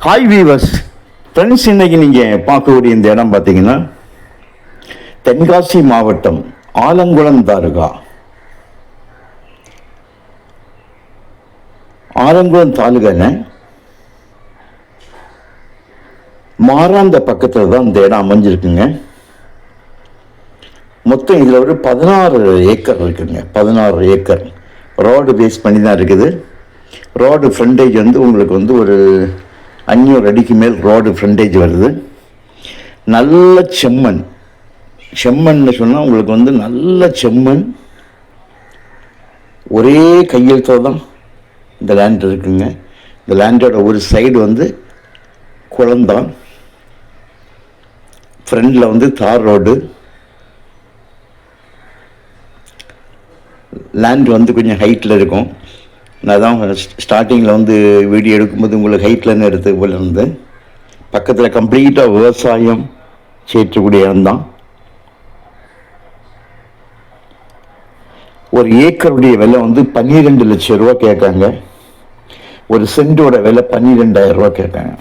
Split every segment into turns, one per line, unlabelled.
Hi viewers friends, இன்னைக்கு நீங்கள் பார்க்கக்கூடிய இந்த இடம் பார்த்தீங்கன்னா தென்காசி மாவட்டம் ஆலங்குளம் தாலுகா. ஆலங்குளம் தாலுகான மாறாந்த பக்கத்தில் தான் இந்த இடம் அமைஞ்சிருக்குங்க. மொத்தம் இதில் ஒரு 16 ஏக்கர் இருக்குங்க. 16 ஏக்கர் ரோடு பேஸ் பண்ணி தான் இருக்குது. ரோடு ஃப்ரண்டேஜ் வந்து உங்களுக்கு வந்து ஒரு 500 அடிக்கு மேல் ரோடு ஃப்ரண்டேஜ் வருது. நல்ல செம்மண். செம்மண்ணு சொன்னால் உங்களுக்கு வந்து நல்ல செம்மண். ஒரே கையெழுத்தோடு தான் இந்த லேண்ட் இருக்குங்க. இந்த லேண்டோட ஒரு சைடு வந்து குளம்தான், ஃப்ரண்டில் வந்து தார் ரோடு. லேண்ட் வந்து கொஞ்சம் ஹைட்டில் இருக்கும். நான் தான் ஸ்டார்டிங்கில் வந்து வீடியோ எடுக்கும்போது உங்களுக்கு ஹைட்லன்னு எடுத்து போல இருந்து பக்கத்தில் கம்ப்ளீட்டாக விவசாயம் செய்யக்கூடிய இடம்தான். ஒரு ஏக்கருடைய விலை வந்து 12 லட்சம் ரூபா கேட்காங்க. ஒரு சென்டோட விலை 12,000 ரூபா கேட்காங்க.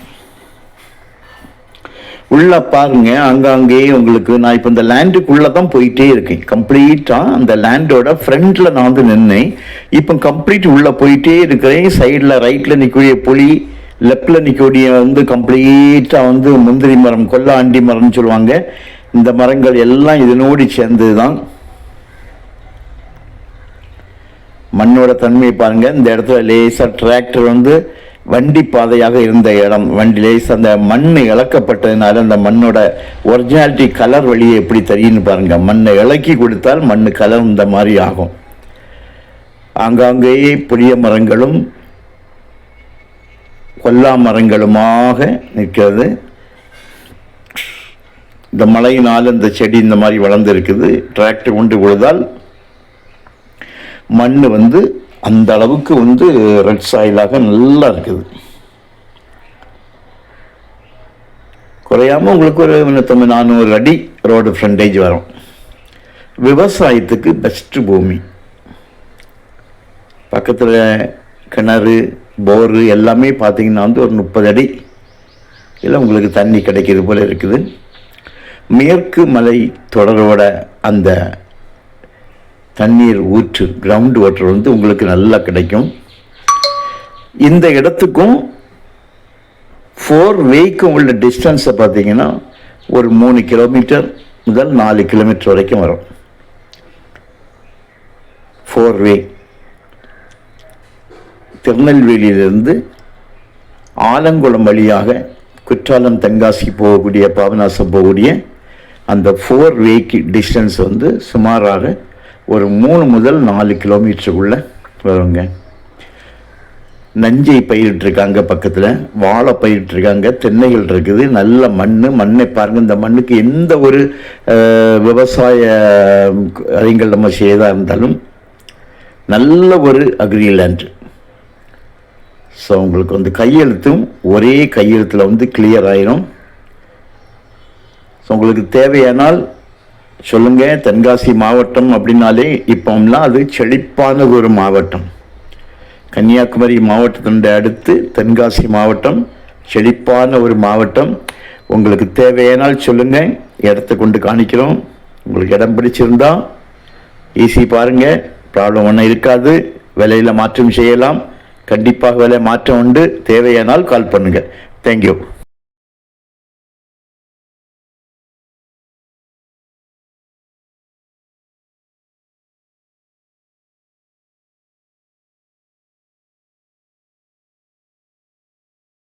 உள்ள பாருங்க, அங்கங்கே உங்களுக்கு நான் இப்போ இந்த லேண்டுக்குள்ள தான் போயிட்டே இருக்கேன். கம்ப்ளீட்டா அந்த லேண்டோட ஃப்ரண்ட்ல நான் வந்து நின்னேன். இப்போ கம்ப்ளீட் உள்ள போயிட்டே இருக்கிறேன். சைடில் ரைட்ல நிற்கக்கூடிய புளி, லெஃப்ட்ல நிற்கக்கூடிய வந்து கம்ப்ளீட்டா வந்து முந்திரி மரம், கொல்லா அண்டி மரம்னு சொல்லுவாங்க. இந்த மரங்கள் எல்லாம் இதனோடு சேர்ந்தது தான். மண்ணோட தன்மையை பாருங்க. இந்த இடத்துல லேசா டிராக்டர் வந்து வண்டி பாதையாக இருந்த இடம். வண்டி லேஸ் அந்த மண் இழக்கப்பட்டதுனால அந்த மண்ணோட ஒரிஜினாலிட்டி கலர் வெளியே எப்படி தெரியும்னு பாருங்க. மண்ணை இலக்கி கொடுத்தால் மண் கலர் இந்த மாதிரி ஆகும். ஆங்காங்கேயே புளிய மரங்களும் கொல்லா மரங்களுமாக நிற்கிறது. இந்த மழையினால் இந்த செடி இந்த மாதிரி வளர்ந்து இருக்குது. டிராக்டர் கொண்டு கொடுத்தால் மண் வந்து அந்த அளவுக்கு வந்து ரெட் சாயிலாக நல்லா இருக்குது. குறையாம உங்களுக்கு ஒரு 300-400 அடி ரோடு ஃப்ரண்டேஜ் வரும். விவசாயத்துக்கு பெஸ்ட் பூமி. பக்கத்தில் கிணறு, போரு எல்லாமே பார்த்தீங்கன்னா வந்து ஒரு 30 அடி இல்லை உங்களுக்கு தண்ணி கிடைக்கிறது போல இருக்குது. மேற்கு மலை தொடரோட அந்த தண்ணீர் ஊற்று, கிரவுண்ட் வாட்டர் வந்து உங்களுக்கு நல்லா கிடைக்கும். இந்த இடத்துக்கும் 4 வேக்கும் உள்ள டிஸ்டன்ஸை பார்த்தீங்கன்னா ஒரு 3 கிலோமீட்டர் முதல் 4 கிலோமீட்டர் வரைக்கும் வரும். 4 வே. திருநெல்வேலியிலிருந்து ஆலங்குளம் வழியாக குற்றாலம், தென்காசி போகக்கூடிய, பாபநாசம் போகக்கூடிய அந்த 4 வேக்கு டிஸ்டன்ஸ் வந்து சுமாராக ஒரு 3 முதல் 4 கிலோமீட்டருக்குள்ள வருங்க. நஞ்சை பயிரிட்டிருக்காங்க, பக்கத்தில் வாழை பயிரிட்டிருக்காங்க, தென்னைகள் இருக்குது. நல்ல மண்ணை பாருங்க. இந்த மண்ணுக்கு எந்த ஒரு விவசாய அறிஞர்கள் நம்ம செய்தா இருந்தாலும் நல்ல ஒரு அக்ரி லேண்ட். ஸோ உங்களுக்கு வந்து கையெழுத்தும் ஒரே கையெழுத்தில் வந்து கிளியர் ஆயிரும். ஸோ உங்களுக்கு தேவையானால் சொல்லுங்க. தென்காசி மாவட்டம் அப்படின்னாலே இப்போம்லாம் அது செழிப்பான ஒரு மாவட்டம். கன்னியாகுமரி மாவட்டத்தினுடைய அடுத்து தென்காசி மாவட்டம் செழிப்பான ஒரு மாவட்டம். உங்களுக்கு தேவையானால் சொல்லுங்க, இடத்த கொண்டு காணிக்கிறோம். உங்களுக்கு இடம் பிடிச்சிருந்தா ஈஸி பாருங்க, ப்ராப்ளம் ஒன்றும் இருக்காது. விலையில் மாற்றம் செய்யலாம். கண்டிப்பாக விலை மாற்றம் உண்டு. தேவையானால் கால் பண்ணுங்க. தேங்க்யூ.